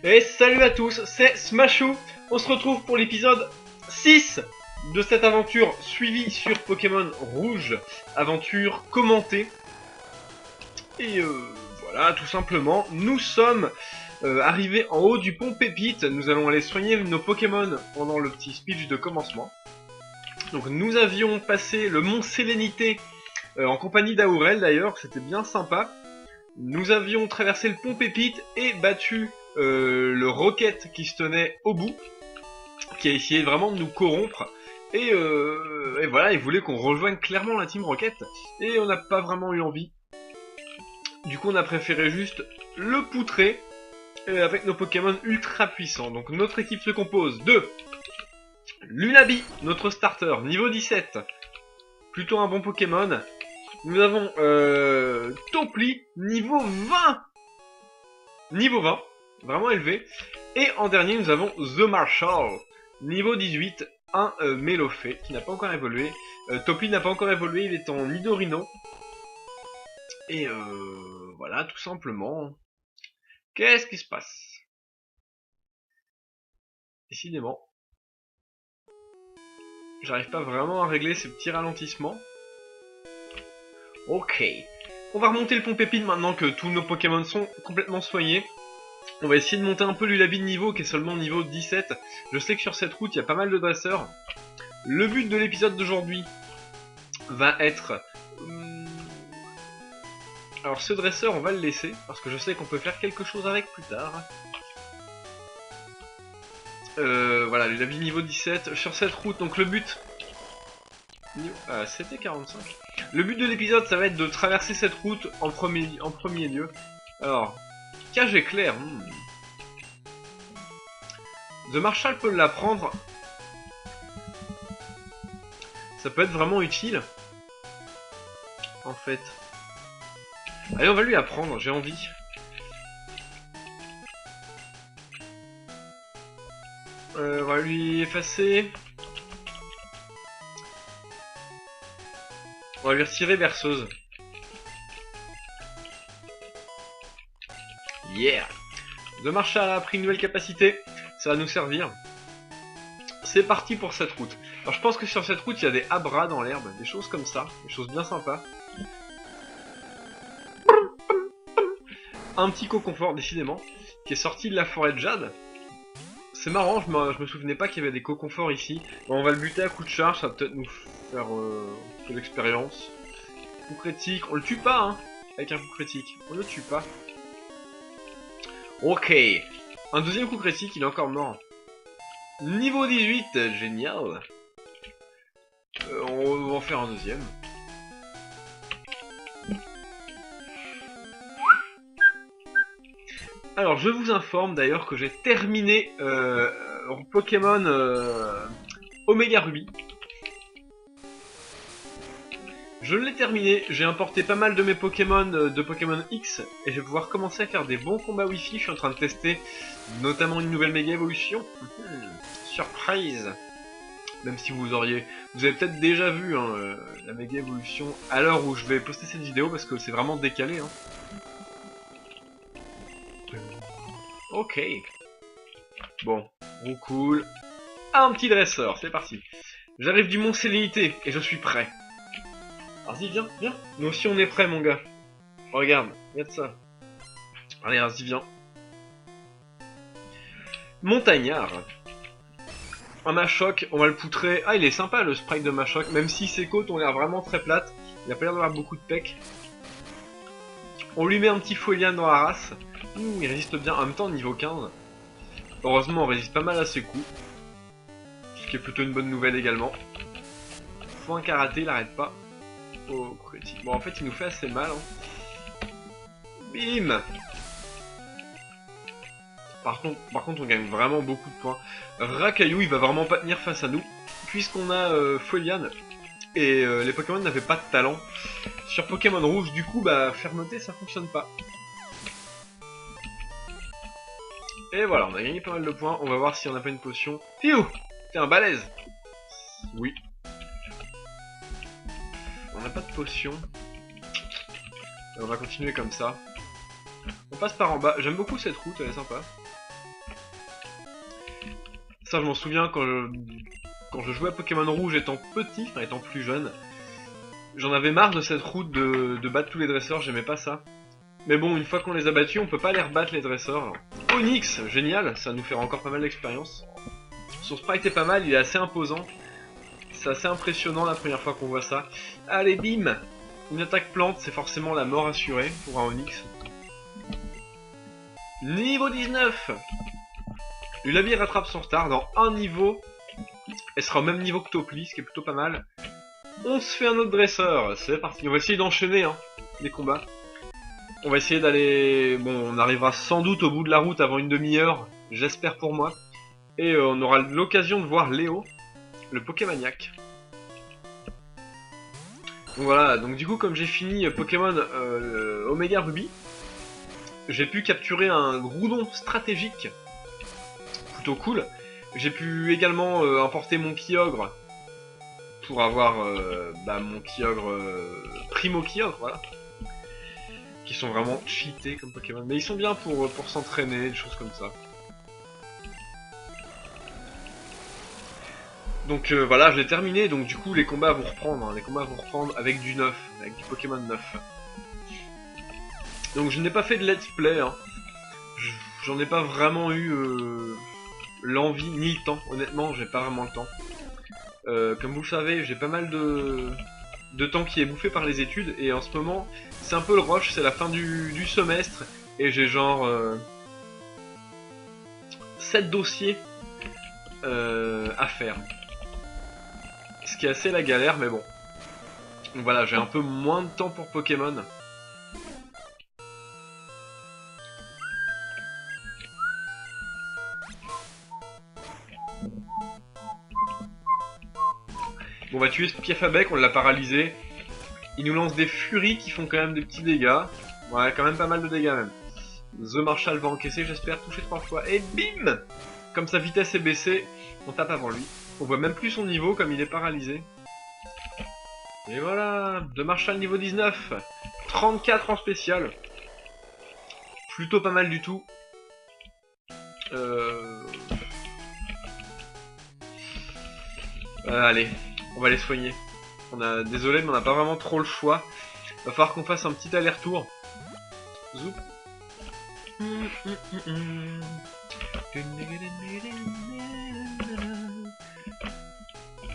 Et salut à tous, c'est Smashou. On se retrouve pour l'épisode 6 de cette aventure suivie sur Pokémon Rouge. Aventure commentée. Et voilà, tout simplement, nous sommes arrivés en haut du pont Pépite. Nous allons aller soigner nos Pokémon pendant le petit speech de commencement. Donc nous avions passé le mont Sélénité en compagnie d'Aurel d'ailleurs, c'était bien sympa. Nous avions traversé le pont Pépite et battu le Rocket qui se tenait au bout, qui a essayé vraiment de nous corrompre. Et voilà, il voulait qu'on rejoigne clairement la Team Rocket. Et on n'a pas vraiment eu envie. Du coup, on a préféré juste le poutrer avec nos Pokémon ultra puissants. Donc notre équipe se compose de Lunabi, notre starter, niveau 17. Plutôt un bon Pokémon. Nous avons Topli, niveau 20. Niveau 20, vraiment élevé. Et en dernier, nous avons The Marshall, niveau 18, un Mélofée qui n'a pas encore évolué. Topli n'a pas encore évolué, il est en Nidorino. Et voilà, tout simplement. Qu'est-ce qui se passe? Décidément. J'arrive pas vraiment à régler ces petits ralentissements. Ok. On va remonter le pont Pépite maintenant que tous nos Pokémon sont complètement soignés. On va essayer de monter un peu l'Ulabi de niveau qui est seulement niveau 17. Je sais que sur cette route il y a pas mal de dresseurs. Le but de l'épisode d'aujourd'hui va être... Alors ce dresseur on va le laisser parce que je sais qu'on peut faire quelque chose avec plus tard. Voilà, l'Ulabi niveau 17 sur cette route, donc le but... c'était 45. Le but de l'épisode ça va être de traverser cette route en premier lieu. Alors, cage éclair. The Marshall peut l'apprendre. Ça peut être vraiment utile. En fait. Allez, on va lui apprendre, j'ai envie. On va lui effacer. On va lui retirer berceuse. Yeah! The Marshall a appris une nouvelle capacité. Ça va nous servir. C'est parti pour cette route. Alors je pense que sur cette route il y a des abras dans l'herbe, des choses comme ça, des choses bien sympas. Un petit coconfort décidément, qui est sorti de la forêt de jade. C'est marrant, je me souvenais pas qu'il y avait des coconforts ici. Bon, on va le buter à coup de charge, ça va peut-être nous faire de l'expérience. Coup critique, on le tue pas hein, avec un coup critique, on le tue pas. Ok, un deuxième coup critique, il est encore mort. Niveau 18, génial. On va en faire un deuxième. Alors je vous informe d'ailleurs que j'ai terminé Pokémon Omega Ruby. Je l'ai terminé, j'ai importé pas mal de mes Pokémon de Pokémon X et je vais pouvoir commencer à faire des bons combats Wi-Fi. Je suis en train de tester notamment une nouvelle méga évolution. Surprise! Même si vous avez peut-être déjà vu hein, la méga évolution à l'heure où je vais poster cette vidéo parce que c'est vraiment décalé. Hein. Ok. Bon, on cool. Un petit dresseur, c'est parti. J'arrive du Mont Sélénité et je suis prêt. Vas-y, viens, viens. Nous aussi on est prêt, mon gars. Regarde, regarde ça. Allez, vas-y, viens. Montagnard. Un Machoc, on va le poutrer. Ah, il est sympa le sprite de Machoc, même si ses côtes ont l'air vraiment très plates. Il a pas l'air d'avoir beaucoup de pec. On lui met un petit Folian dans la race. Il résiste bien, en même temps niveau 15. Heureusement on résiste pas mal à ses coups. Ce qui est plutôt une bonne nouvelle également. Faut un karaté, il arrête pas. Oh, critique. Bon en fait il nous fait assez mal. Hein. Bim. Par contre on gagne vraiment beaucoup de points. Rakaillou il va vraiment pas tenir face à nous. Puisqu'on a Folian. Et les Pokémon n'avaient pas de talent. Sur Pokémon Rouge du coup bah fermeté ça fonctionne pas. Et voilà, on a gagné pas mal de points. On va voir si on n'a pas une potion. Piou! T'es un balèze! Oui. On n'a pas de potion. Et on va continuer comme ça. On passe par en bas. J'aime beaucoup cette route, elle est sympa. Ça, je m'en souviens quand je jouais à Pokémon Rouge étant petit, enfin étant plus jeune. J'en avais marre de cette route de battre tous les dresseurs, j'aimais pas ça. Mais bon, une fois qu'on les a battus, on peut pas les rebattre les dresseurs. Onix, génial, ça nous fait encore pas mal d'expérience. Son sprite est pas mal, il est assez imposant. C'est assez impressionnant la première fois qu'on voit ça. Allez, bim! Une attaque plante, c'est forcément la mort assurée pour un Onix. Niveau 19! Lulabi rattrape son retard dans un niveau. Elle sera au même niveau que Topli, ce qui est plutôt pas mal. On se fait un autre dresseur, c'est parti. On va essayer d'enchaîner les combats. On va essayer d'aller... Bon, on arrivera sans doute au bout de la route avant une demi-heure, j'espère pour moi. Et on aura l'occasion de voir Léo, le Pokémaniac. Donc voilà, donc du coup comme j'ai fini Pokémon Omega Ruby, j'ai pu capturer un Groudon stratégique. Plutôt cool. J'ai pu également importer mon Kyogre pour avoir mon Kyogre Primo Kyogre, voilà. Qui sont vraiment cheatés comme Pokémon. Mais ils sont bien pour s'entraîner, des choses comme ça. Donc voilà, je l'ai terminé, donc du coup les combats vont reprendre, hein. Les combats vont reprendre avec du neuf, avec du Pokémon neuf. Donc je n'ai pas fait de let's play, hein. J'en ai pas vraiment eu l'envie ni le temps, honnêtement j'ai pas vraiment le temps. Comme vous le savez, j'ai pas mal de temps qui est bouffé par les études, et en ce moment c'est un peu le rush, c'est la fin du semestre, et j'ai genre 7 dossiers à faire. Ce qui est assez la galère, mais bon. Donc voilà, j'ai un peu moins de temps pour Pokémon. Bon, on va tuer ce Piafabec, on l'a paralysé. Il nous lance des furies qui font quand même des petits dégâts. Ouais, quand même pas mal de dégâts même. The Marshall va encaisser, j'espère, toucher 3 fois. Et bim! Comme sa vitesse est baissée, on tape avant lui. On voit même plus son niveau comme il est paralysé. Et voilà, The Marshall niveau 19. 34 en spécial. Plutôt pas mal du tout. Allez, on va les soigner. Désolé, mais on n'a pas vraiment trop le choix. Va falloir qu'on fasse un petit aller-retour. Zoup.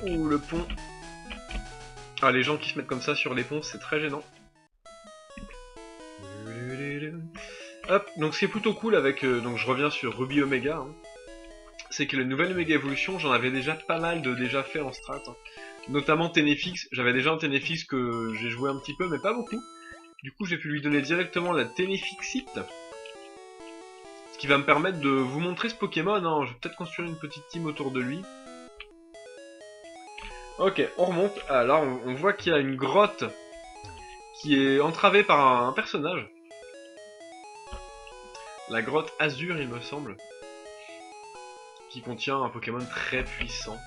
Ouh, le pont. Ah, les gens qui se mettent comme ça sur les ponts, c'est très gênant. Hop, donc ce qui est plutôt cool avec... donc je reviens sur Ruby Omega, hein, c'est que les nouvelles Omega Evolution, j'en avais déjà pas mal déjà fait en strat. Hein. Notamment Tenefix, j'avais déjà un Tenefix que j'ai joué un petit peu, mais pas beaucoup. Du coup, j'ai pu lui donner directement la Tenefixite. Ce qui va me permettre de vous montrer ce Pokémon, hein. Je vais peut-être construire une petite team autour de lui. Ok, on remonte. Ah, là, on voit qu'il y a une grotte qui est entravée par un personnage. La grotte Azur, il me semble. Qui contient un Pokémon très puissant.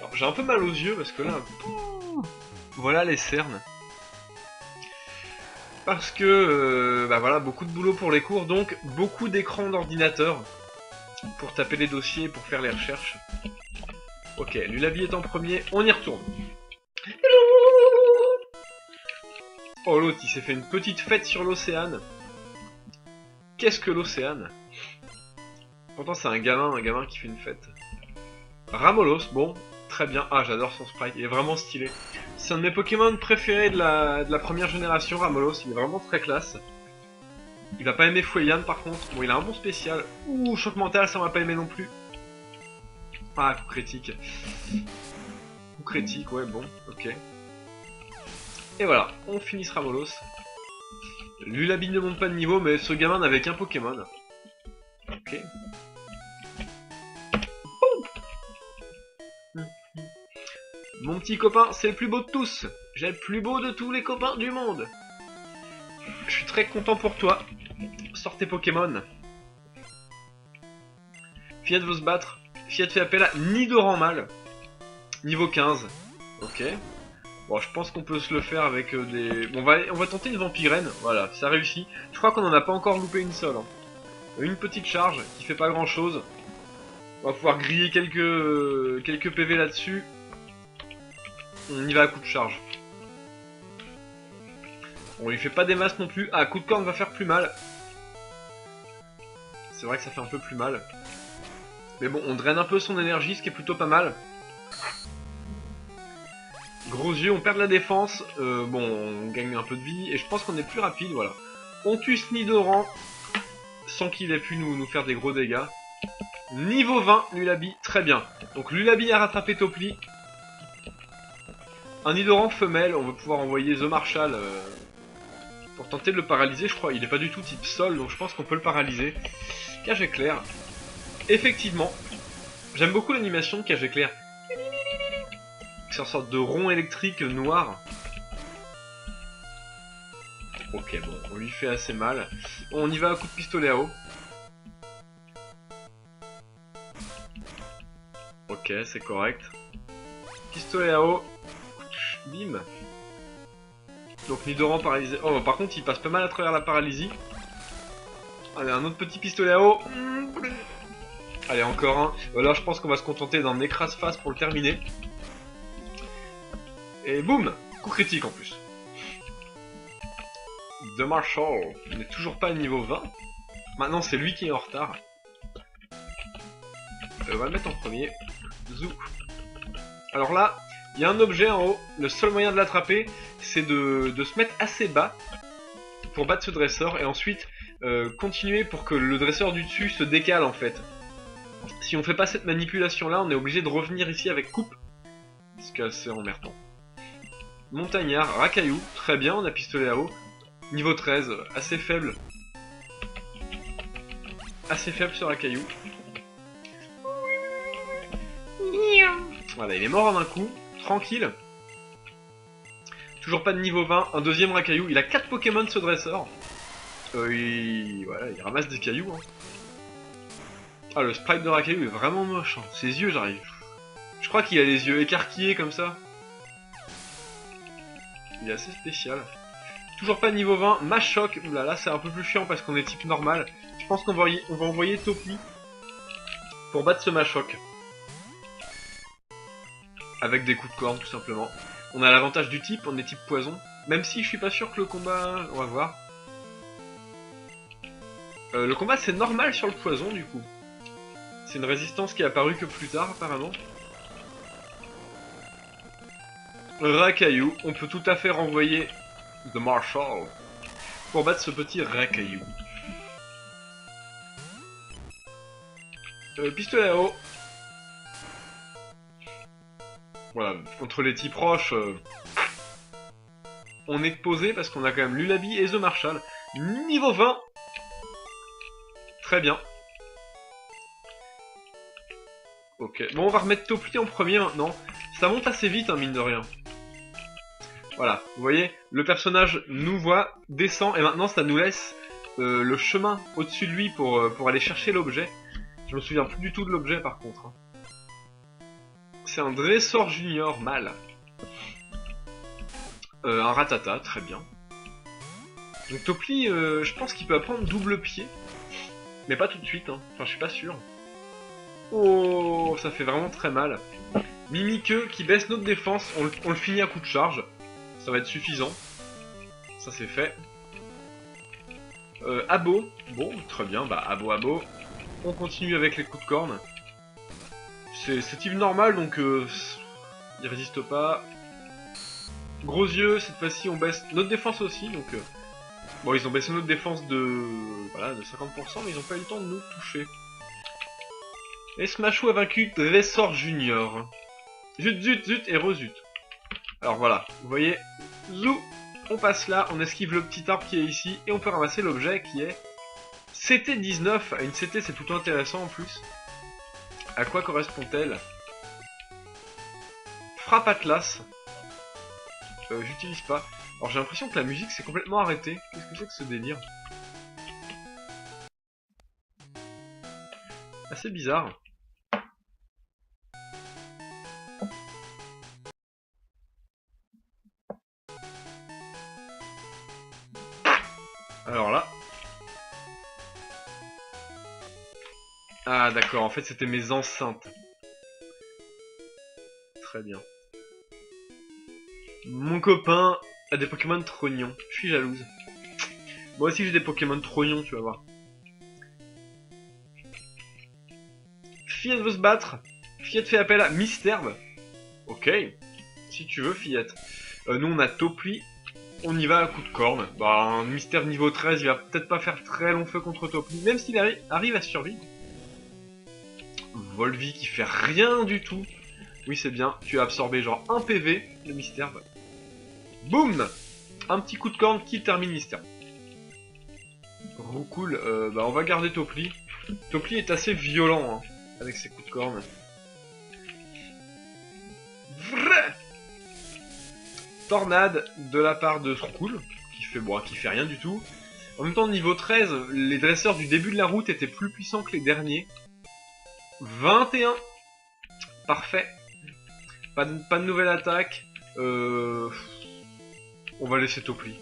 Alors, j'ai un peu mal aux yeux parce que là... Voilà les cernes. Parce que, voilà, beaucoup de boulot pour les cours, donc beaucoup d'écrans d'ordinateur pour taper les dossiers, pour faire les recherches. Ok, Lulabi est en premier, on y retourne. Oh, l'autre, il s'est fait une petite fête sur l'océan. Qu'est-ce que l'océan? Pourtant, c'est un gamin qui fait une fête. Ramolos, bon, très bien. Ah, j'adore son sprite, il est vraiment stylé. C'est un de mes Pokémon préférés de la première génération, Ramolos, il est vraiment très classe. Il va pas aimer Fueyan par contre. Bon, il a un bon spécial. Ouh, choc mental, ça on va pas aimer non plus. Ah, coup critique. Coup critique, ouais, bon, ok. Et voilà, on finit ce Ramolos. Lulabi ne monte pas de niveau, mais ce gamin n'avait qu'un Pokémon. Ok. Mon petit copain, c'est le plus beau de tous. J'ai le plus beau de tous les copains du monde. Je suis très content pour toi. Sors tes Pokémon. Fiat veut se battre. Fiat fait appel à Nidoran mâle. Niveau 15. Ok. Bon, je pense qu'on peut se le faire avec des... Bon, on va tenter une Vampirène. Voilà, ça réussit. Je crois qu'on en a pas encore loupé une seule. Hein. Une petite charge qui fait pas grand chose. On va pouvoir griller quelques PV là-dessus. On y va à coup de charge. On lui fait pas des masses non plus. Ah, coup de corne va faire plus mal. C'est vrai que ça fait un peu plus mal. Mais bon, on draine un peu son énergie, ce qui est plutôt pas mal. Gros yeux, on perd de la défense. Bon, on gagne un peu de vie. Et je pense qu'on est plus rapide, voilà. On tue ce Nidoran sans qu'il ait pu nous faire des gros dégâts. Niveau 20, Lulabi, très bien. Donc Lulabi a rattrapé Topli. Un Nidoran femelle, on va pouvoir envoyer The Marshal pour tenter de le paralyser, je crois. Il est pas du tout type sol, donc je pense qu'on peut le paralyser. Cage éclair. Effectivement, j'aime beaucoup l'animation de Cage éclair. C'est une sorte de rond électrique noir. Ok, bon, on lui fait assez mal. On y va à coup de pistolet à eau. Ok, c'est correct. Pistolet à eau. Bim. Donc Nidoran paralysé. Oh, par contre, il passe pas mal à travers la paralysie. Allez, un autre petit pistolet à eau. Allez, encore un. Voilà, je pense qu'on va se contenter d'un écrase-face pour le terminer. Et boum, coup critique en plus. The Marshal, il n'est toujours pas à niveau 20. Maintenant, c'est lui qui est en retard. On va le mettre en premier. Zou. Alors là, il y a un objet en haut. Le seul moyen de l'attraper, c'est de se mettre assez bas pour battre ce dresseur et ensuite continuer pour que le dresseur du dessus se décale en fait. Si on fait pas cette manipulation là, on est obligé de revenir ici avec coupe. Ce qui est assez emmerdant. Montagnard, racaillou, très bien, on a pistolet à eau. Niveau 13, assez faible. Assez faible ce racaillou. Voilà, il est mort en un coup, tranquille. Toujours pas de niveau 20, un deuxième racaillou. Il a 4 Pokémon ce dresseur. Voilà, il ramasse des cailloux. Hein. Ah, le sprite de racaillou est vraiment moche. Hein. Ses yeux, j'arrive. Je crois qu'il a les yeux écarquillés comme ça. Il est assez spécial. Toujours pas de niveau 20, Machoc. Oula, là c'est un peu plus chiant parce qu'on est type normal. Je pense qu'on va envoyer Topli pour battre ce Machoc. Avec des coups de corne tout simplement. On a l'avantage du type, on est type poison. Même si je suis pas sûr que le combat... On va voir. Le combat c'est normal sur le poison du coup. C'est une résistance qui est apparue que plus tard apparemment. Racaillou, on peut tout à fait renvoyer The Marshal pour battre ce petit Racaillou. Pistolet à eau. Voilà, contre les types roches, on est posé parce qu'on a quand même Lulabi et The Marshal. Niveau 20. Très bien. Ok, bon on va remettre Topli en premier maintenant. Ça monte assez vite, hein, mine de rien. Voilà, vous voyez, le personnage nous voit, descend, et maintenant ça nous laisse le chemin au-dessus de lui pour aller chercher l'objet. Je me souviens plus du tout de l'objet par contre. Hein. C'est un Dressor Junior mâle. Un Ratata, très bien. Donc Topli, je pense qu'il peut apprendre double pied. Mais pas tout de suite, hein. Enfin je suis pas sûr. Oh, ça fait vraiment très mal. Mimiqueux qui baisse notre défense, on le finit à coup de charge. Ça va être suffisant. Ça c'est fait. Abo, bon, très bien, bah Abo. On continue avec les coups de corne. C'est type normal, donc il résiste pas. Gros yeux, cette fois-ci on baisse notre défense aussi, donc... bon, ils ont baissé notre défense de... voilà, de 50%, mais ils ont pas eu le temps de nous toucher. Et Smashou a vaincu Dressor Junior. Zut, et rezut. Alors voilà, vous voyez, zou, on passe là, on esquive le petit arbre qui est ici, et on peut ramasser l'objet qui est CT19. Une CT c'est plutôt intéressant en plus. À quoi correspond-elle? Frappe Atlas. J'utilise pas. Alors j'ai l'impression que la musique s'est complètement arrêtée. Qu'est-ce que c'est que ce délire? Assez bizarre. Alors là. Ah d'accord, en fait c'était mes enceintes. Très bien. Mon copain a des Pokémon trognons. Je suis jalouse. Moi aussi j'ai des Pokémon trognons, tu vas voir. Fillette veut se battre. Fillette fait appel à Misterve. Ok. Si tu veux, Fillette. Nous on a Topli. On y va à coup de corne. Bah, un Misterve niveau 13, il va peut-être pas faire très long feu contre Topli, même s'il arrive à survivre. Volvi qui fait rien du tout. Oui, c'est bien. Tu as absorbé genre 1 PV de Misterve. Boum! Un petit coup de corne qui termine Misterve. Roucoule, bah on va garder Topli. Topli est assez violent hein, avec ses coups de corne. Vrai Tornade de la part de Roucoule, qui fait rien du tout. En même temps, niveau 13, les dresseurs du début de la route étaient plus puissants que les derniers. 21. Parfait. Pas de nouvelle attaque. On va laisser Topli.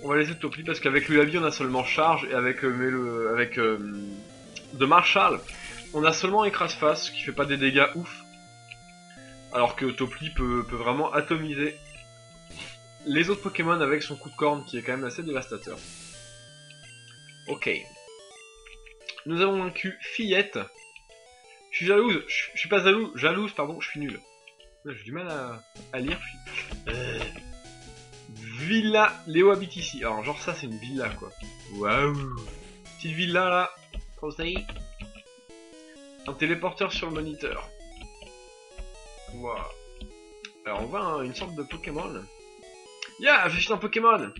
On va laisser Topli parce qu'avec l'Uabi on a seulement charge et avec de Marshall on a seulement écrase-face qui fait pas des dégâts ouf. Alors que Topli peut vraiment atomiser les autres Pokémon avec son coup de corne qui est quand même assez dévastateur. Ok. Nous avons vaincu Fillette. Je suis jalouse, je suis pas jalouse, pardon, je suis nul. J'ai du mal à lire, Villa Léo habite ici. Alors genre ça c'est une villa quoi. Waouh. Petite villa là. Conseil. Un téléporteur sur le moniteur. Waouh. Alors on voit une sorte de Pokémon. Ya, je suis un Pokémon.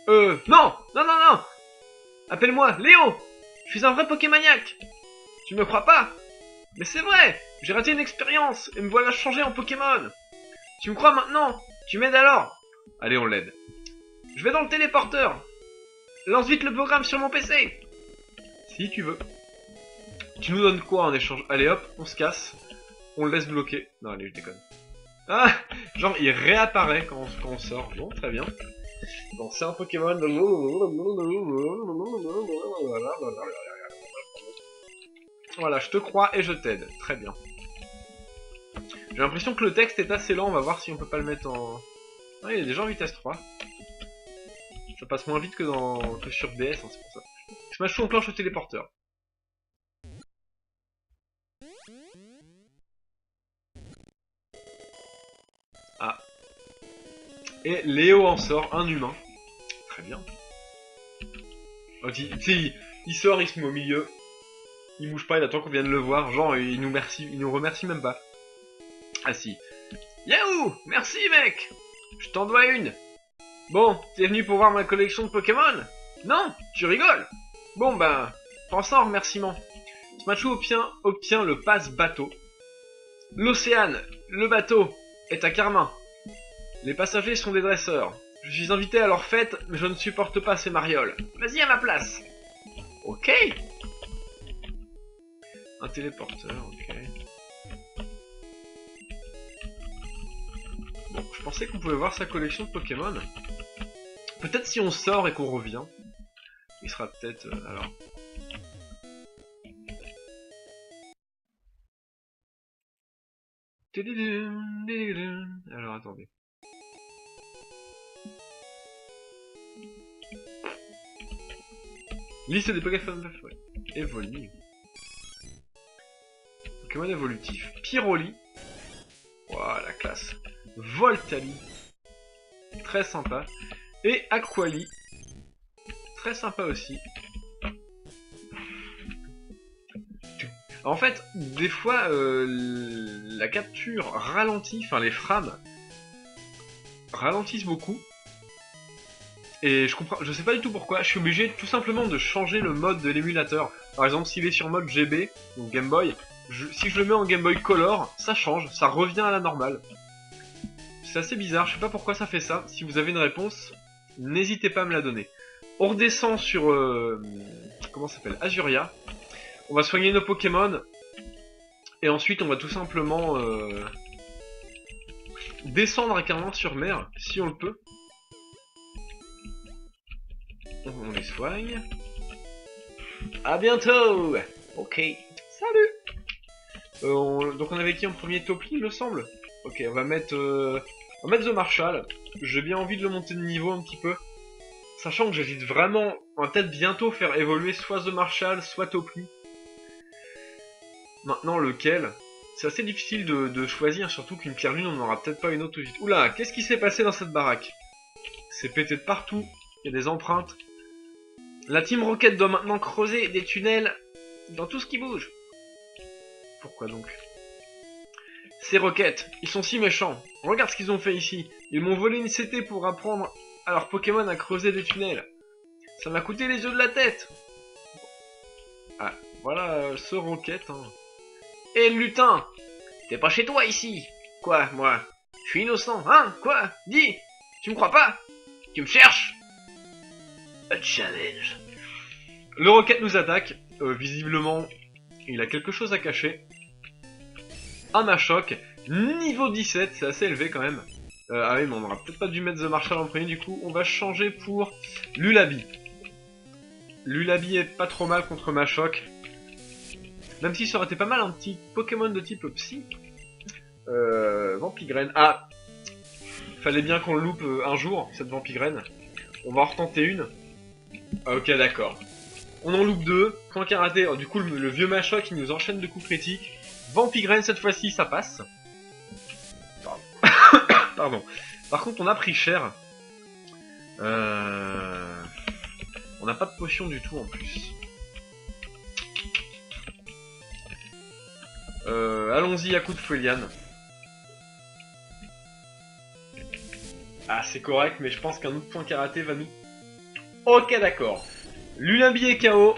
Non. Non, non, non. Appelle-moi Léo. Je suis un vrai Pokémaniac. Tu me crois pas? Mais c'est vrai. J'ai raté une expérience et me voilà changé en Pokémon. Tu me crois maintenant? Tu m'aides alors? Allez, on l'aide. Je vais dans le téléporteur. Lance vite le programme sur mon PC. Si tu veux. Tu nous donnes quoi en échange? Allez hop, on se casse. On le laisse bloquer. Non, allez, je déconne. Ah, genre il réapparaît quand on sort. Bon, très bien. Bon, c'est un Pokémon. Voilà, je te crois et je t'aide. Très bien. J'ai l'impression que le texte est assez lent. On va voir si on peut pas le mettre en... Ah, il est déjà en vitesse 3. Ça passe moins vite que sur DS, hein, c'est pour ça. Smashou enclenche le téléporteur. Ah. Et Léo en sort, un humain. Très bien. Tu sais, il sort, il se met au milieu. Il bouge pas, il attend qu'on vienne le voir. Genre, il nous remercie même pas. Ah si. Yahoo! Merci mec! Je t'en dois une. Bon, t'es venu pour voir ma collection de Pokémon? Non, tu rigoles. Bon ben, prends ça en remerciement. Smashou obtient le passe bateau. L'Océane, le bateau, est à Carmin. Les passagers sont des dresseurs. Je suis invité à leur fête, mais je ne supporte pas ces marioles. Vas-y à ma place. Ok. Un téléporteur, ok. Bon, je pensais qu'on pouvait voir sa collection de Pokémon. Peut-être si on sort et qu'on revient. Il sera peut-être... alors... Alors, attendez. Liste des Pokémon évolués. Pokémon évolutif. Pyroli. Voilà, classe. Voltali. Très sympa. Et Aquali. Très sympa aussi. En fait, des fois, la capture ralentit, enfin les frames ralentissent beaucoup. Et je sais pas du tout pourquoi, je suis obligé tout simplement de changer le mode de l'émulateur. Par exemple, s'il est sur mode GB, donc Game Boy, si je le mets en Game Boy Color, ça change, ça revient à la normale. C'est assez bizarre, je sais pas pourquoi ça fait ça. Si vous avez une réponse, n'hésitez pas à me la donner. On redescend sur... comment ça s'appelle? Azuria. On va soigner nos Pokémon. Et ensuite, on va tout simplement... descendre à Carmin sur mer, si on le peut. On les soigne. À bientôt! Ok. Salut. Donc on avait qui en premier? Topli, il me semble. Ok, on va mettre The Marshal. J'ai bien envie de le monter de niveau un petit peu. Sachant que j'hésite vraiment, on va peut-être bientôt faire évoluer soit The Marshal, soit Topli. Maintenant, lequel? C'est assez difficile de choisir, surtout qu'une pierre lune, on n'aura peut-être pas une autre tout de suite. Oula, qu'est-ce qui s'est passé dans cette baraque? C'est pété de partout, il y a des empreintes. La Team Rocket doit maintenant creuser des tunnels dans tout ce qui bouge. Pourquoi donc? Ces Rockets, ils sont si méchants. Regarde ce qu'ils ont fait ici. Ils m'ont volé une CT pour apprendre à leurs Pokémon à creuser des tunnels. Ça m'a coûté les yeux de la tête. Ah, voilà ce Rocket. Hein. Eh le lutin, t'es pas chez toi ici. Quoi, moi? Je suis innocent, hein? Quoi? Dis. Tu me crois pas? Tu me cherches? A challenge. Le Rocket nous attaque. Visiblement, il a quelque chose à cacher. Un Machoc, niveau 17, c'est assez élevé quand même. Ah oui, mais on aura peut-être pas dû mettre The Marshal en premier, du coup, on va changer pour Lulabi. Lulabi est pas trop mal contre Machoc. Même si ça aurait été pas mal un petit Pokémon de type Psy. Vampigraine. Ah, fallait bien qu'on le loupe un jour, cette Vampigraine. On va en retenter une. Ok, d'accord. On en loupe deux. Point karaté. Oh, du coup, le vieux Machoc, il nous enchaîne de coups critiques. Vampigraine, cette fois-ci, ça passe. Pardon. Pardon. Par contre, on a pris cher. On n'a pas de potion du tout, en plus. Allons-y à coup de Foueliane. Ah, c'est correct, mais je pense qu'un autre point karaté va nous... Ok, d'accord. Lulabi est KO.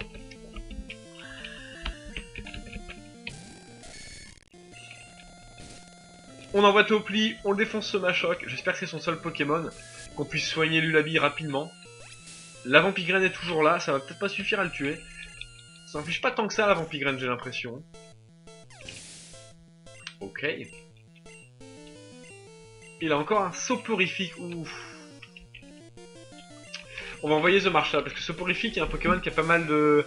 On envoie Topli, on le défonce ce Machoc. J'espère que c'est son seul Pokémon. Qu'on puisse soigner Lulabi rapidement. La Vampigraine est toujours là, ça va peut-être pas suffire à le tuer. Ça n'empêche pas tant que ça la Vampigraine, j'ai l'impression. Ok. Il a encore un soporifique. Ouf. On va envoyer The Marshal, parce que soporifique est un Pokémon qui a pas mal de...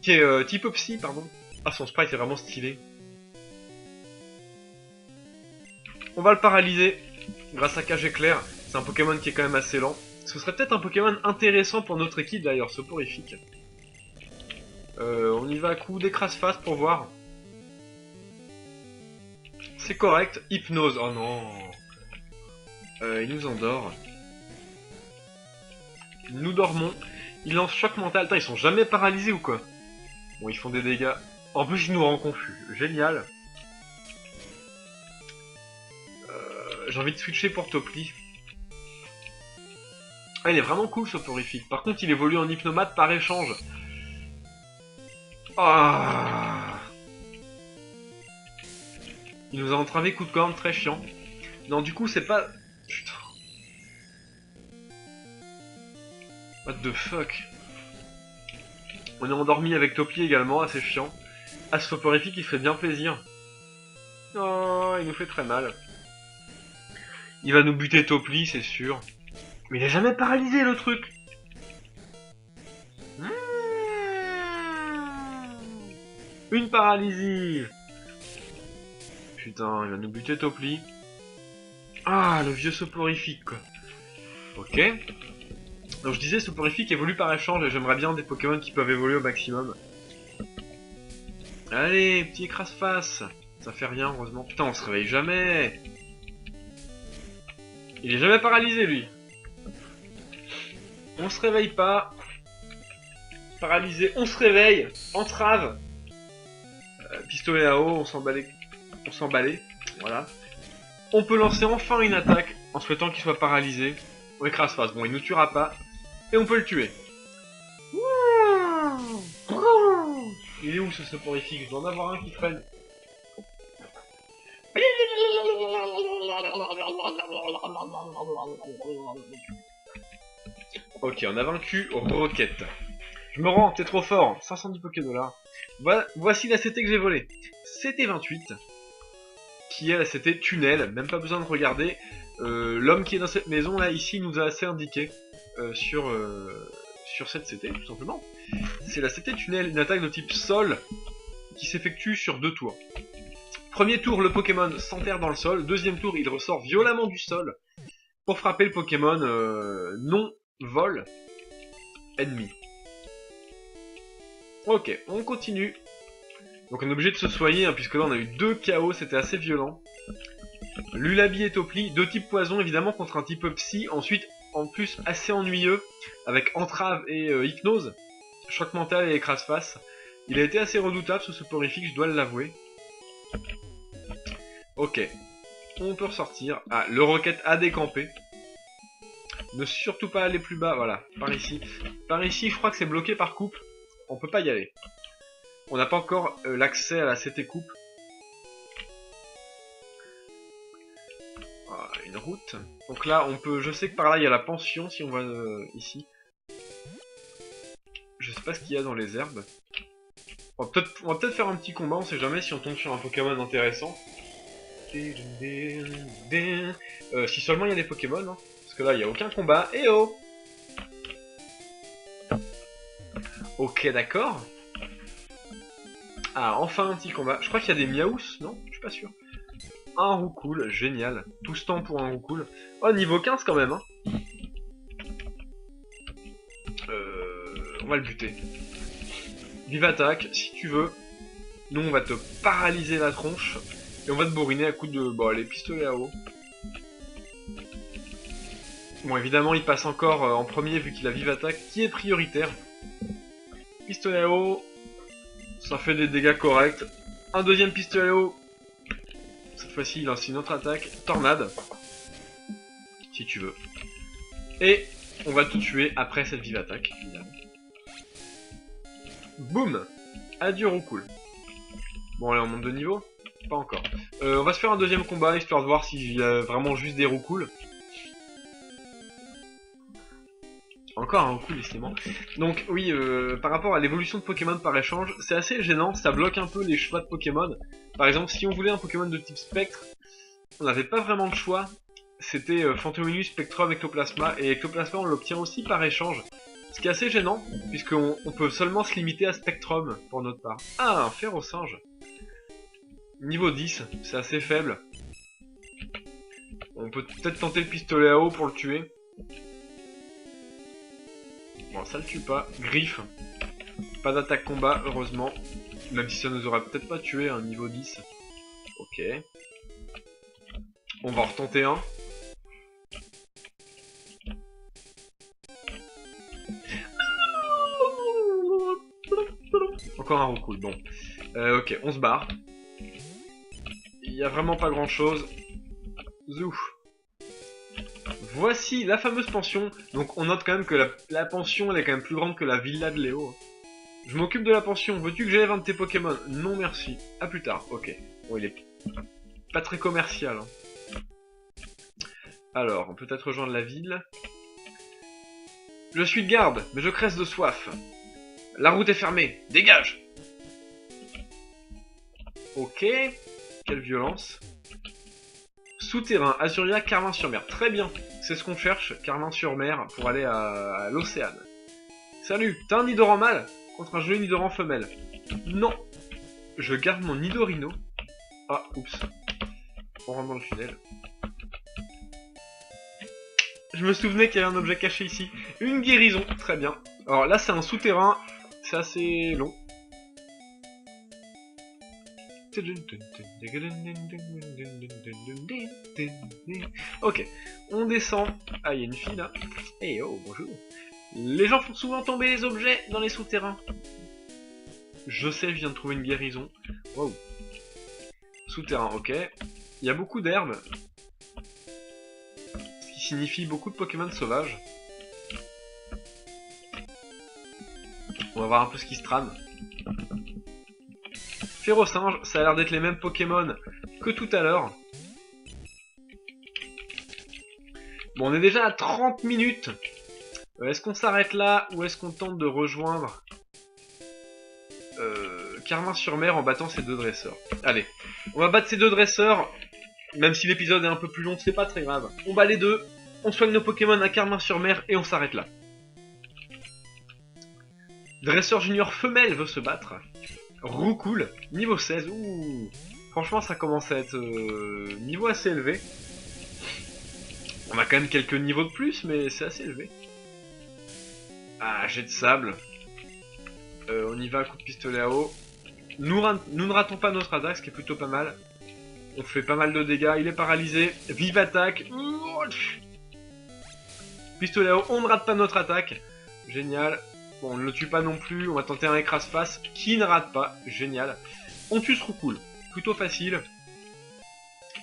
qui est type Psy, pardon. Ah, son sprite est vraiment stylé. On va le paralyser grâce à Cage Éclair. C'est un Pokémon qui est quand même assez lent. Ce serait peut-être un Pokémon intéressant pour notre équipe d'ailleurs, soporifique. On y va à coup d'écrase-face pour voir. C'est correct. Hypnose. Oh non. Il nous endort. Nous dormons. Il lance choc mental. Attends, ils sont jamais paralysés ou quoi? Bon, ils font des dégâts. En plus, ils nous rendent confus. Génial. J'ai envie de switcher pour Topli. Ah, il est vraiment cool, soporifique. Par contre, il évolue en hypnomate par échange. Ah. Il nous a entravé coup de corne, très chiant. Non, du coup, c'est pas... Putain. What the fuck. On est endormi avec Topli également, assez chiant. Ah, ce soporifique, il fait bien plaisir. Oh, il nous fait très mal. Il va nous buter Topli, c'est sûr. Mais il est jamais paralysé, le truc. Une paralysie. Putain, il va nous buter Topli. Ah, le vieux soporifique, quoi. Ok. Donc je disais, soporifique évolue par échange et j'aimerais bien des Pokémon qui peuvent évoluer au maximum. Allez, petit écrase-face. Ça fait rien, heureusement. Putain, on se réveille jamais. Il est jamais paralysé, lui. On se réveille pas. Paralysé, on se réveille. Entrave. Pistolet à eau, on s'emballait. On s'emballait. Voilà. On peut lancer enfin une attaque en souhaitant qu'il soit paralysé. On écrase face. Bon, il nous tuera pas. Et on peut le tuer. Il est où ce soporifique? Je dois en avoir un qui traîne. Ok, on a vaincu Rocket. Je me rends, t'es trop fort. 510 Pokédollars. Voici la CT que j'ai volée. CT 28. Qui est la CT Tunnel. Même pas besoin de regarder. L'homme qui est dans cette maison là, ici, nous a assez indiqué sur cette CT, tout simplement. C'est la CT Tunnel, une attaque de type sol qui s'effectue sur 2 tours. Premier tour, le Pokémon s'enterre dans le sol. Deuxième tour, il ressort violemment du sol pour frapper le Pokémon non-vol ennemi. Ok, on continue. Donc on est obligé de se soigner, hein, puisque là on a eu 2 KO, c'était assez violent. Lulabi et Topli, 2 types poison évidemment contre un type psy. Ensuite, en plus, assez ennuyeux, avec entrave et hypnose. Choc mental et écrase-face. Il a été assez redoutable ce soporifique, je dois l'avouer. Ok, on peut ressortir. Ah, le Rocket a décampé. Ne surtout pas aller plus bas, voilà, par ici. Par ici, je crois que c'est bloqué par coupe. On peut pas y aller. On n'a pas encore l'accès à la CT coupe. Voilà, une route. Donc là, on peut. Je sais que par là, il y a la pension si on va ici. Je sais pas ce qu'il y a dans les herbes. On va peut-être faire un petit combat, on sait jamais si on tombe sur un Pokémon intéressant. Si seulement il y a des Pokémon, hein. Parce que là, il n'y a aucun combat. Eh oh! Ok, d'accord. Ah, enfin un petit combat. Je crois qu'il y a des Miaous, non? Je suis pas sûr. Un Roucoule, génial. Tout ce temps pour un Roucoule. Oh, niveau 15 quand même, hein. On va le buter. Vive attaque, si tu veux. Nous, on va te paralyser la tronche. Et on va te bourriner à coups de... Bon, les pistolets à eau. Bon, évidemment, il passe encore en premier vu qu'il a vive attaque, qui est prioritaire. Pistolet à eau. Ça fait des dégâts corrects. Un deuxième pistolet à eau. Cette fois-ci, il lance une autre attaque. Tornade. Si tu veux. Et on va te tuer après cette vive attaque, évidemment. Boum! Adieu Roucoule. Bon, allez, on monte de niveau? Pas encore. On va se faire un deuxième combat, histoire de voir s'il y a vraiment juste des Roucoules. Encore un Roucoule, décidément. Donc, oui, par rapport à l'évolution de Pokémon par échange, c'est assez gênant, ça bloque un peu les choix de Pokémon. Par exemple, si on voulait un Pokémon de type Spectre, on n'avait pas vraiment de choix. C'était Fantominus, Spectrum, Ectoplasma, et Ectoplasma on l'obtient aussi par échange. Ce qui est assez gênant, puisqu'on peut seulement se limiter à Spectrum, pour notre part. Ah, un Férosinge. Niveau 10, c'est assez faible. On peut peut-être tenter le pistolet à eau pour le tuer. Bon, ça le tue pas. Griffe. Pas d'attaque combat, heureusement. Même si ça nous aurait peut-être pas tué à un niveau 10. Ok. On va en retenter un. Encore un Roucoule, bon. Ok, on se barre. Il n'y a vraiment pas grand chose. Zou. Voici la fameuse pension. Donc on note quand même que la pension elle est quand même plus grande que la villa de Léo. Je m'occupe de la pension. Veux-tu que j'élève un de tes Pokémon? Non merci. À plus tard. Ok. Bon, il est pas très commercial. Hein. Alors, on peut peut-être rejoindre la ville. Je suis de garde, mais je crève de soif. La route est fermée. Dégage! Ok. Quelle violence. Souterrain, Azuria, Carmin-sur-Mer. Très bien. C'est ce qu'on cherche, Carmin-sur-Mer, pour aller à l'océan. Salut, t'as un Nidoran mâle contre un joli Nidoran femelle? Non. Je garde mon Nidorino. Ah, oups. On rentre dans le tunnel. Je me souvenais qu'il y avait un objet caché ici. Une guérison, très bien. Alors là, c'est un souterrain. C'est assez long. Ok, on descend. Ah, il y a une fille là. Eh oh, bonjour. Les gens font souvent tomber les objets dans les souterrains. Je sais, je viens de trouver une guérison. Wow. Souterrain, ok. Il y a beaucoup d'herbes. Ce qui signifie beaucoup de Pokémon sauvages. On va voir un peu ce qui se trame. Férosinge, ça a l'air d'être les mêmes Pokémon que tout à l'heure. Bon, on est déjà à 30 minutes. Est-ce qu'on s'arrête là ou est-ce qu'on tente de rejoindre Carmin-sur-Mer en battant ces deux dresseurs? Allez, on va battre ces deux dresseurs. Même si l'épisode est un peu plus long, c'est pas très grave. On bat les deux, on soigne nos Pokémon à Carmin-sur-Mer et on s'arrête là. Dresseur junior femelle veut se battre. Roucoule, niveau 16. Ouh. Franchement, ça commence à être niveau assez élevé. On a quand même quelques niveaux de plus, mais c'est assez élevé. Ah, jet de sable. On y va, coup de pistolet à eau. Nous ne ratons pas notre attaque, ce qui est plutôt pas mal. On fait pas mal de dégâts, il est paralysé. Vive attaque. Pistolet à eau, on ne rate pas notre attaque. Génial. Bon, on ne le tue pas non plus, on va tenter un écrase-face qui ne rate pas. Génial. On tue ce roucoule. Plutôt facile.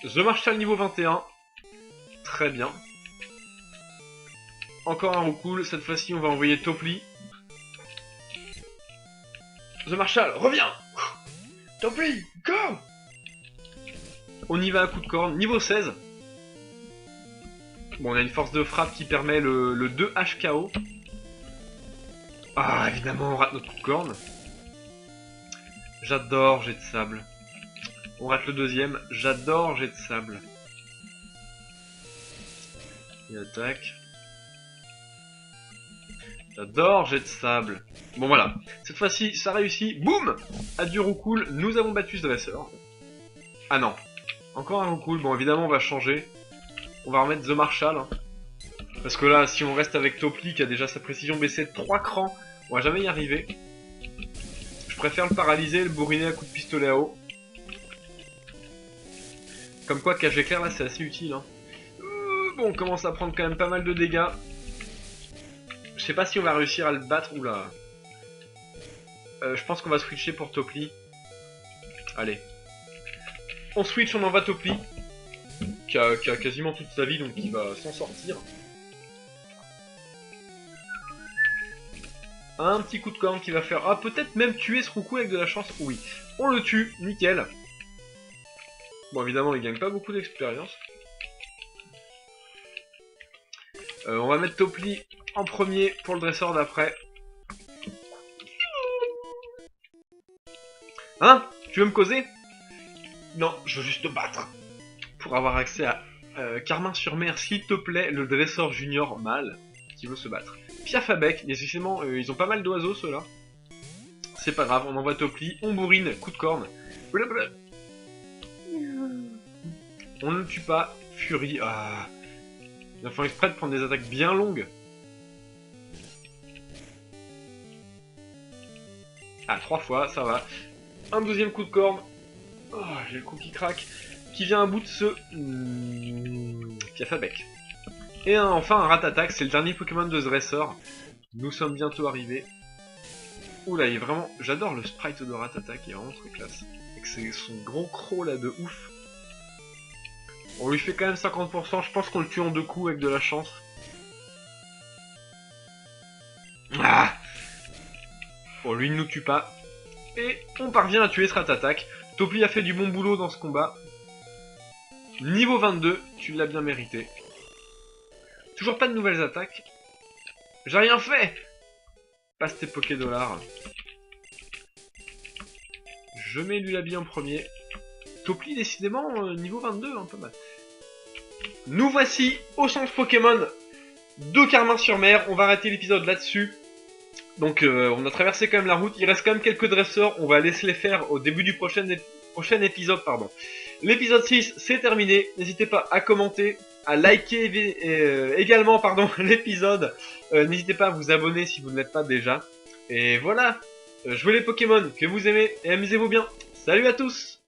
The Marshal niveau 21. Très bien. Encore un roucoule, cette fois-ci on va envoyer Topli. The Marshal, reviens. Topli, go. On y va à coup de corne, niveau 16. Bon, on a une force de frappe qui permet le 2 HKO. Ah, évidemment, on rate notre coup de corne. J'adore jet de sable. On rate le deuxième. J'adore jet de sable. Il attaque. J'adore jet de sable. Bon, voilà. Cette fois-ci, ça réussit. Boum. Adieu roucoule. Nous avons battu ce dresseur. Ah non. Encore un roucoule. Bon, évidemment, on va changer. On va remettre The Marshal. Hein. Parce que là, si on reste avec Topli, qui a déjà sa précision baissée de 3 crans, on va jamais y arriver. Je préfère le paralyser, le bourriner à coup de pistolet à eau. Comme quoi, cage éclair, là, c'est assez utile. Hein. Bon, on commence à prendre quand même pas mal de dégâts. Je sais pas si on va réussir à le battre. Oula. Je pense qu'on va switcher pour Topli. Allez. On switch, on envoie Topli. Qui a quasiment toute sa vie, donc il va s'en sortir. Un petit coup de corne qui va faire... Ah, peut-être même tuer ce roucou avec de la chance. Oui. On le tue, nickel. Bon, évidemment, il gagne pas beaucoup d'expérience. On va mettre Topli en premier pour le dresseur d'après. Hein? Tu veux me causer? Non, je veux juste te battre. Pour avoir accès à Carmin-sur-Mer, s'il te plaît, le dresseur junior mâle qui veut se battre. Piaf à bec, décidément, ils ont pas mal d'oiseaux ceux-là. C'est pas grave, on envoie Topli, on bourrine, coup de corne. Blablabla. On ne le tue pas, Fury. Ah. Il faut exprès de prendre des attaques bien longues. Ah, 3 fois, ça va. Un deuxième coup de corne. Oh, j'ai le coup qui craque. Qui vient à bout de ce... Piaf à bec. Et enfin un Ratatak, c'est le dernier Pokémon de ce dresseur. Nous sommes bientôt arrivés. Oula, il est vraiment... J'adore le sprite de Ratatak, il est vraiment très classe. Avec son gros croc là de ouf. On lui fait quand même 50%, je pense qu'on le tue en 2 coups avec de la chance. Ah bon, lui ne nous tue pas. Et on parvient à tuer ce Ratatak. Topli a fait du bon boulot dans ce combat. Niveau 22, tu l'as bien mérité. Toujours pas de nouvelles attaques. J'ai rien fait. Passe tes Pokédollars. Je mets Lulabi en premier. Topli décidément niveau 22, hein, pas mal. Nous voici au centre Pokémon de Carmin-sur-Mer. On va arrêter l'épisode là-dessus. Donc on a traversé quand même la route. Il reste quand même quelques dresseurs. On va laisser les faire au début du prochain épisode. Pardon. L'épisode 6, c'est terminé. N'hésitez pas à commenter, à liker également l'épisode. N'hésitez pas à vous abonner si vous ne l'êtes pas déjà. Et voilà. Jouez les Pokémon que vous aimez et amusez-vous bien. Salut à tous!